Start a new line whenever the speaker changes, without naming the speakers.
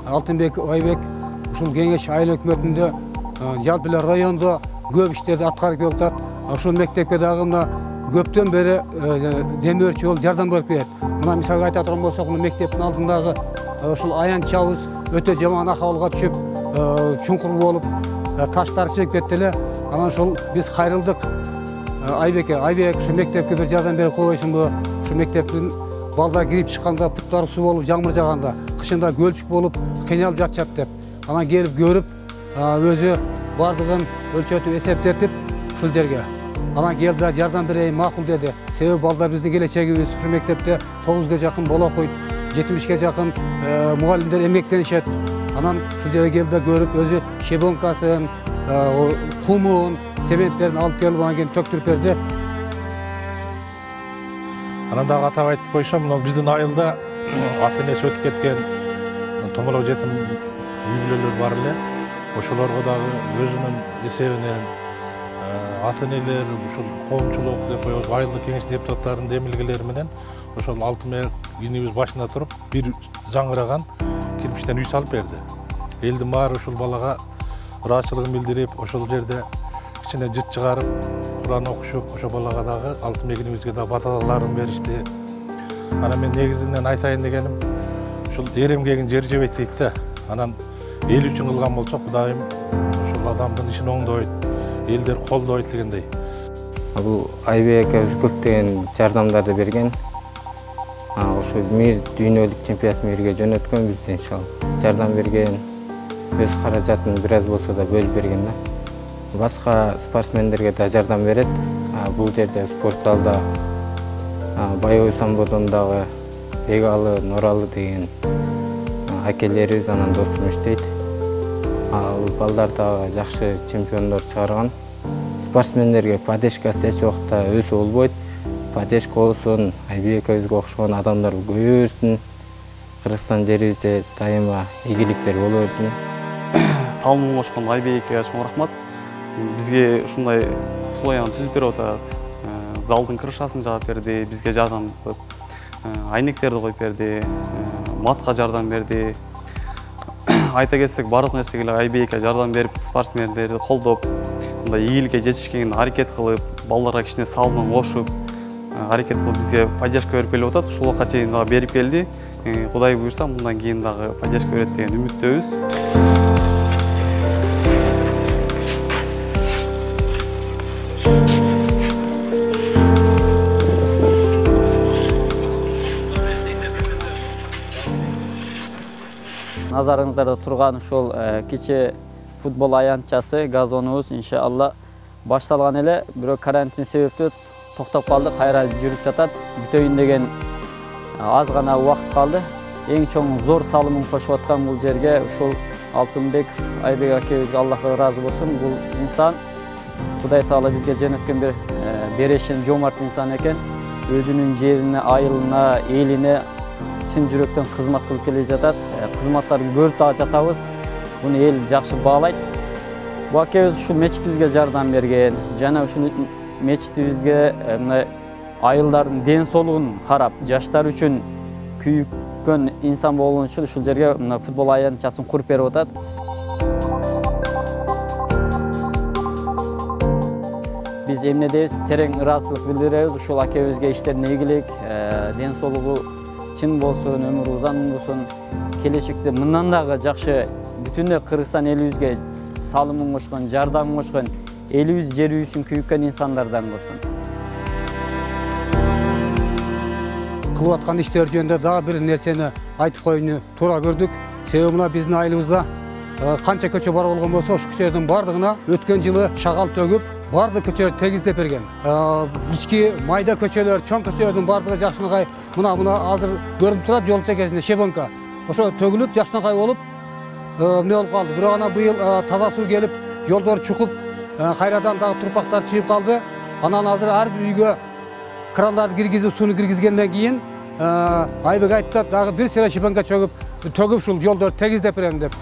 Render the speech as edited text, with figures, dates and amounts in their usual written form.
Алтынбек Айбек ушул кеңеш айыл өкмөтүндө жалпы эле райондо көп иштерди аткарып келип атат. Ошол мектепке дагы мына көптөн бери демөөрчү болуп жардам берип келет. Мына мисалга айта турган болсок, мына мектептин алдындагы ушул аянтчабыз өтө жаман акыбалга түшүп, чуңкур болуп, таштар чыгып кетти эле. Анан ошол биз кайрылдык. Айбек, ушу мектепке бир жардам берип койбойсуңбу? Ушу мектептин балдар кирип чыкканда, буттары суу болуп, жамгыр жааганда, кышында көлчүк болуп, кыйналып жатышат деп. Анан келип көрүп, өзү бардыгын өлчөтүп эсептетип ушул жерге. Анан келди да жардам берейин, макул деди. Себеби балдар биздин келечегибиз. Ушу мектепте 9га жакын бала окуйт, 70ге жакын мугалимдер эмгектенишет. Анан ушул жерге келди да көрүп, өзү щебенкасын, кумун, сементтерин алып келип анан кийин төктүрүп берди.
Анан дагы атап айтып койсом, мына биздин айылда ата энеси өтүп кеткен томолок жетим үй-бүлөлөр бар эле. Ошолорго дагы өзүнүн эсебинен ата энелер, ушул коомчулук деп коебуз, айылдык кеңеш депутаттарынын демилгелери менен ошол Алтынбек инибиз башында туруп, бир жаңыраган кирпичтен үй салып берди. Элдин баары ушул балага ыраазычылыгын билдирип, ошол жерде кичине жыт чыгарып, Кур'ан окушуп, ошол балага дагы Алтынбек инибизге дагы баталарын беришти. Анан мен негизинен айтайын дегеним, ушул эремгегин жер жебейт дейт да. Анан эл үчүн кылган болсо, Кудайым ошол адамдын ишин оңдойт, элдер колдойт дегендей.
Бул Айбек акебиз көптөгөн жардамдарды берген. Ошо мир дүйнөлүк чемпионат мирге жөнөткөн бизди иншалла. Жардам берген, өз каражатын бир аз болсо да бөлүп берген да. Башка спортсмендерге да жардам берет. Бул жерде спорт залда Байой самбодондагы Бегалы, Нуралы деген акелерибиз анан досум иштейт. Ал балдар дагы жакшы чемпиондор чыгарган. Спортсмендерге поддержкасы эч убакта өзү болбойт. Поддержка болсун, Айбек акебизге окшогон адамдар көбөйө берсин. Кыргызстан жерибизде дайыма ийгиликтер боло берсин.
Салымын кошкон Айбекке чоң рахмат. Бизге ушундай условияны түзүп берип атат. Залдын крышасын жаап берди, бизге жардам кылып, айнектерди коюп берди, матка жардам берди. Айта кетсек, бардык нерсеге эле Айбекке жардам берип, спортсмендерди колдоп, мындай ийгиликке жетишкенге аракет кылып, балдарга кичине салымын кошуп, аракет кылып бизге поддержка берип келип атат. Ушул убакка чейин дагы берип келди. Кудай буйрса, мындан кийин дагы поддержка берет деген үмүттөбүз.
Назарыңыздарда турган ушул кичи футбол аянтчасы, газонубуз иншалла башталган эле, бирок карантин себептүү токтоп калды, кайра жүрүп жатат. Бүтөйүн деген аз гана убакыт калды. Эң чоң зор салымын кошуп аткан бул жерге ушул Алтынбеков Айбек акебизге Аллахка ыраазы болсун. Бул инсан Кудай Таала бизге жөнөткөн бир берешен, жомарт инсан экен. Өзүнүн жерине, айылына, элине чын жүрөктөн кызмат кылып келе жатат. Кызматтарын көрүп дагы жатабыз. Буну эл жакшы баалайт. Бул акебиз ушул мечитибизге жардам берген. Жана ушул мечитибизге мына айылдардын ден соолугун карап, жаштар үчүн күйүккөн инсан болгон үчүн ушул жерге мына футбол аянтчасын куруп берип атат. Биз эмне дейбиз? Терең ыраазычылык билдиребиз. Ушул акебизге иштерине ийгилик, ден соолугу чын болсун, өмүрү узан болсун, келечекте мындан дагы жакшы бүтүндөй Кыргызстан элибизге салымын кошкон, жардамын кошкон, элибиз, жерибиз үчүн күйүккөн инсандардан кылсын.
Кылып аткан иштер жөнүндө дагы бир нерсени айтып коюуну туура көрдүк. Себеби мына биздин айылыбызда канча көчө бар болгон болсо, ошол көчөлөрдүн бардыгына өткөн жылы шагал төгүп, бардык көчөлөр тегиздеп берген. Ички майда көчөлөр, чоң көчөлөрдүн бардыгы жакшынакай, мына азыр көрүнүп турат жол текесинде щебенка. Ошо төгүлүп, жакшынакай болуп, эмне болуп калды. Бирок ана быйыл таза суу келип, жолдор чукуп, кайрадан дагы турпактар чыгып калды. Анан азыр ар бир үйгө крандарды киргизип, сууну киргизгенден кийин Айбек айтты, дагы бир сыйра щебенка төгүп ушул жолдорду тегиздеп берем деп.